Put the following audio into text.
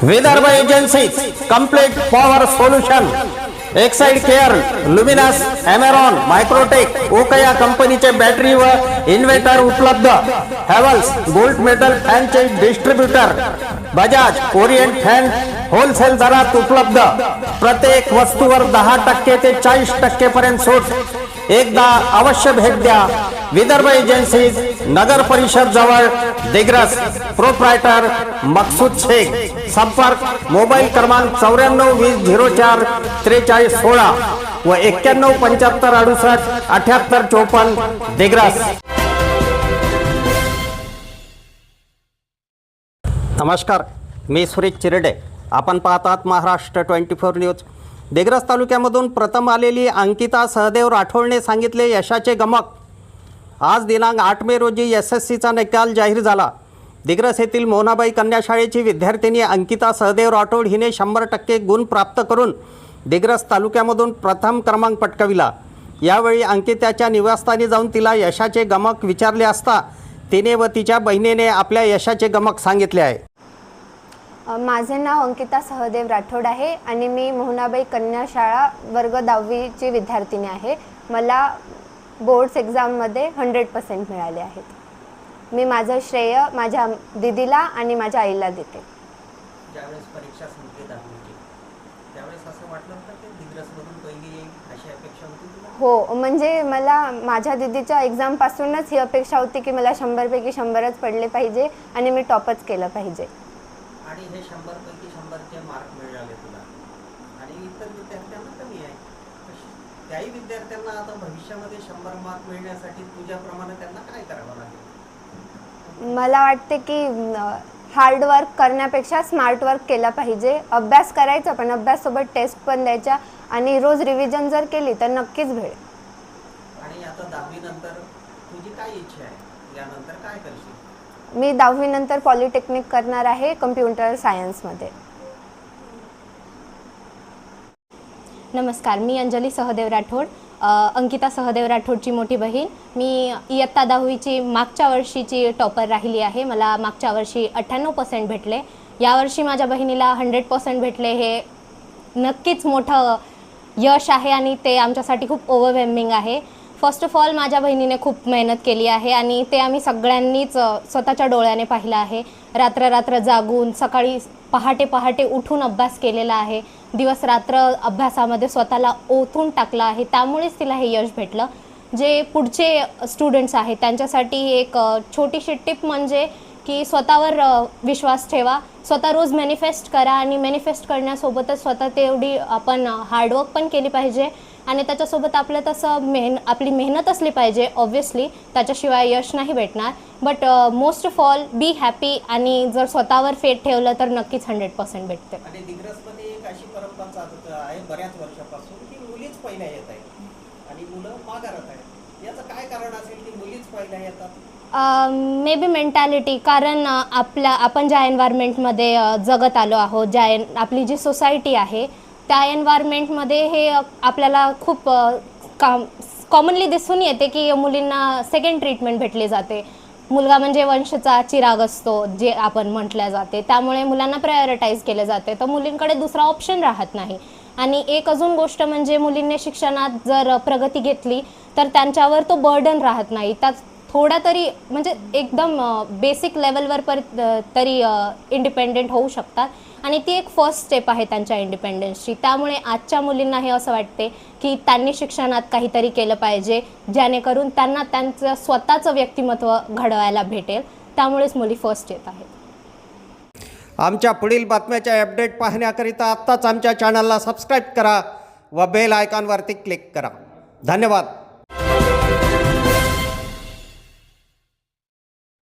Vidarbha agencies complete power solution, Exide care, Luminous, Amaron, Microtek, Okaya कंपनीचे battery व inverter उपलब्ध. Havells gold metal फॅनचे distributor. Bajaj Orient fan wholesale दरात उपलब्ध. प्रत्येक वस्तूवर 10% ते 40% पर्यंत सूट. एकदा अवश्य भेट द्या. विदर्भ एजन्सीज, नगर परिषद जवळ, दिग्रस. प्रोप्रायटर मकसूद शेख. संपर्क मोबाईल क्रमांक 9420044316 व 9175687854 दिग्रस. नमस्कार, मी सुरेश चिरडे. आपण पाहतात महाराष्ट्र 24 न्यूज. दिग्रस तालुक्यामधून प्रथम आलेली अंकिता सहदेव राठोडने सांगितले यशाचे गमक. आज दिनांक 8 मे रोजी SSCचा निकाल जाहीर झाला. दिग्रस येथील मोहनाबाई कन्या शाळेची विद्यार्थिनी अंकिता सहदेव राठोड हिने 100% गुण प्राप्त करून दिग्रस तालुक्यामधून प्रथम क्रमांक पटकाविला. यावेळी अंकिताच्या निवासस्थानी जाऊन तिला यशाचे गमक विचारले असता तिने व तिच्या बहिणीने आपल्या यशाचे गमक सांगितले आहे. माझे नाव अंकिता सहदेव राठोड आहे आणि मी मोहनाबाई कन्या शाळा वर्ग 10वीची विद्यार्थिनी आहे. मला बोर्ड्स एक्झाममध्ये 100% मिळाले आहेत. मी माझं श्रेय माझ्या दीदीला आणि माझ्या आईला देते. ज्यावेळेस परीक्षा संपली 10वीची त्यावेळेस असं वाटलं होतं की दिग्रसमधून पहिली येईल अशी अपेक्षा होती तुला? हो, म्हणजे मला माझ्या दीदीच्या एक्झामपासूनच ही अपेक्षा होती की मला 100 पैकी 100च पडले पाहिजे आणि मी टॉपच केलं पाहिजे. आणि हे 100 पैकी 100चे मार्क मिळाले तुला आणि इतर विद्यार्थ्यांना कमी आहे. त्याही विद्यार्थ्यांना आता भविष्यामध्ये 100 मार्क मिळण्यासाठी तुझ्याप्रमाणे त्यांना काय करावं लागेल? मला वाटते की हार्ड वर्क करण्यापेक्षा स्मार्ट वर्क केला पाहिजे. अभ्यास करायचा, पण अभ्याससोबत टेस्ट पण द्यायच्या आणि रोज रिव्हिजन जर केली तर नक्कीच भेटेल. आणि आता 10वी नंतर तुझी काय इच्छा आहे? यानंतर काय करशील? मी 10वी नंतर पॉलिटेक्निक करणार आहे कम्प्युटर सायन्समध्ये. नमस्कार, मी अंजली सहदेव राठोड, अंकिता सहदेव राठोडची मोठी बहीण. मी इयत्ता 10वीची मागच्या वर्षीची टॉपर राहिली आहे. मला मागच्या वर्षी 98% भेटले. यावर्षी माझ्या बहिणीला 100% भेटले. हे नक्कीच मोठं यश आहे आणि ते आमच्यासाठी खूप ओव्हरवेल्मिंग आहे. फर्स्ट ऑफ ऑल माझ्या बहिणीने खूप मेहनत केली आहे आणि ते आम्ही सगळ्यांनीच स्वतःच्या डोळ्याने पाहिलं आहे. रात्र जागून सकाळी पहाटे उठून अभ्यास केलेला आहे. दिवस रात्र अभ्यासामध्ये स्वतःला ओतून टाकलं आहे. त्यामुळेच तिला हे यश भेटलं. जे पुढचे स्टुडंट्स आहेत त्यांच्यासाठी एक छोटीशी टिप म्हणजे की स्वतःवर विश्वास ठेवा. स्वतः रोज मॅनिफेस्ट करा आणि मॅनिफेस्ट करण्यासोबतच स्वतः तेवढी आपण हार्डवर्क पण केली पाहिजे आणि त्याच्यासोबत आपलं तसं आपली मेहनत असली पाहिजे. ऑब्व्हियसली त्याच्याशिवाय यश नाही भेटणार. But most of all be happy आणि जर स्वतःवर फेथ ठेवलं तर नक्कीच 100% भेटते. आणि दिग्रसमध्ये एक अशी परंपरा चालत आहे बऱ्याच वर्षापासून की मुलीच पहिल्या येत आहेत आणि मुलं माघारात आहेत. याचं काय कारण असेल की मुलीच पहिल्या येतात? May be mentality. कारण आपण ज्या एन्व्हायरमेंटमध्ये जगत आलो आहोत, आपली जी सोसायटी आहे त्या एन्व्हायरमेंटमध्ये हे आपल्याला खूप कॉमनली दिसून येते की मुलींना सेकंड ट्रीटमेंट भेटली जाते. मुलगा म्हणजे वंशचा चिराग असतो जे आपण म्हटल्या जाते. त्यामुळे मुलांना प्रायोरिटाईज केले जाते, तर मुलींकडे दुसरा ऑप्शन राहत नाही. आणि एक अजून गोष्ट म्हणजे मुलींनी शिक्षणात जर प्रगती घेतली तर त्यांच्यावर तो बर्डन राहत नाही. त्यात थोडा तरी म्हणजे एकदम बेसिक लेवलवर तरी इंडिपेंडेंट होऊ शकतात आणि ती एक फर्स्ट स्टेप आहे त्यांच्या इंडिपेंडन्सची. त्यामुळे आजच्या मुलींना हे असं वाटते की त्यांनी शिक्षणात काहीतरी केलं पाहिजे जेणेकरून त्यांना त्यांचं स्वतःचं व्यक्तिमत्व घडवायला भेटेल. त्यामुळेच मुली फर्स्ट येत आहेत. आमच्या पुढील बातम्याच्या अपडेट पाहण्याकरिता आत्ताच आमच्या चॅनलला सबस्क्राईब करा व बेल आयकॉनवरती क्लिक करा. धन्यवाद.